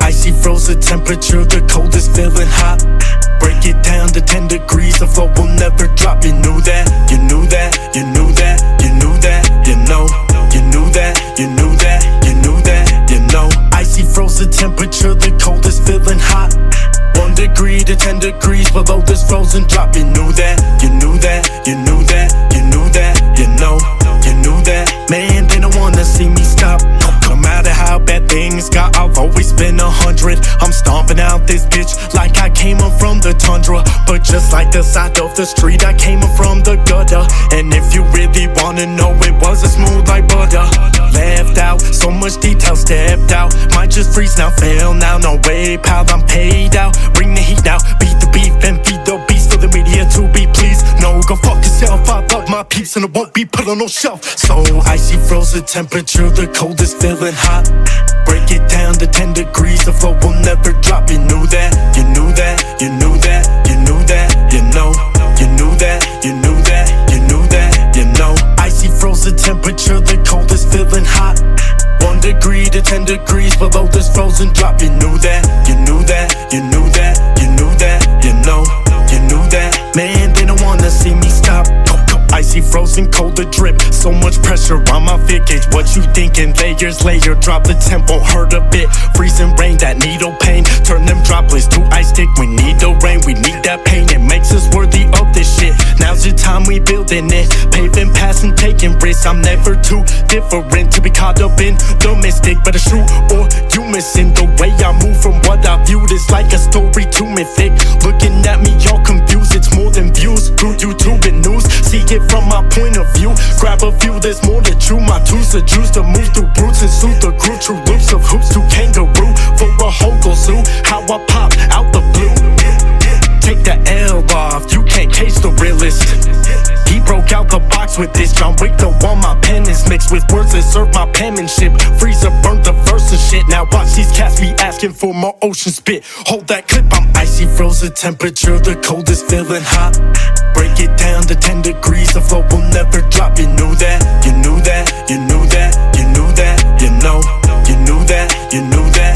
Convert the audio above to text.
Icy frozen temperature, the cold is feeling hot. Break it down to 10 degrees, the flow will never drop. You knew that, you knew that, you knew that, you knew that, you know. You knew that, you knew that, you knew that, you know. Icy frozen temperature, the cold is feeling hot. 1 degree to 10 degrees below this frozen drop. You knew that, you knew that, you knew that, you knew that, you know. You knew that. Man, they don't wanna see me stop. No matter how bad things got, I've always been 100. I'm stomping out this bitch like I came up from the tundra. But just like the side of the street, I came up from the gutter. And if you really wanna know, it wasn't smooth like butter. Left out, so much detail stepped out. Might just freeze now, fail now. No way, pal, I'm paid out. Bring the heat now, beat the beef and feed the beast for the media to be pleased. No, go fuck yourself, I love my peeps and it won't be put on no shelf. So icy frozen temperature, the cold is feeling hot. Break it down to 10 degrees, the flow will never drop. You knew that, you knew that, you knew that, you knew that, you know. You knew that, you knew that, you knew that, you know. Icy frozen temperature, the cold is feeling hot. 1 degree to 10 degrees below this frozen drop. You knew that, you knew that, you knew that, you knew that, you know. You knew that. Man, they don't wanna see me stop. Icy frozen cold to drip, so much pressure on my fit gauge. What you thinking? Layers layer, drop the tempo, hurt a bit. Freezing rain, that needle pain, turn them droplets to ice stick. We need the rain, we need that pain, it makes us worthy of this shit. Now's the time we building it, paving paths and taking risks. I'm never too different to be caught up in the mistake. But it's true or you missing the way I move from what I viewed. It's like a story too mythic. Looking at me all confused, it's more than views through YouTube and news. See it from my point of view, grab a few, there's more to chew. My tools the juice to move through brutes and suit the crew. True loops of hoops to kangaroo for a Hogle zoo. How I pop out the blue, take the L off, you can't Gage TheRillest. He broke out the box with this John Wick, the one my pen is mixed with words that serve my penmanship. Freezer burnt the verse and shit, now watch these cats be asking for more ocean spit. Hold that clip, I'm icy frozen temperature, the cold is feeling hot. Break it down to 10 degrees, the flow will never drop. You knew that, you knew that, you knew that, you knew that, you know. You knew that, you knew that.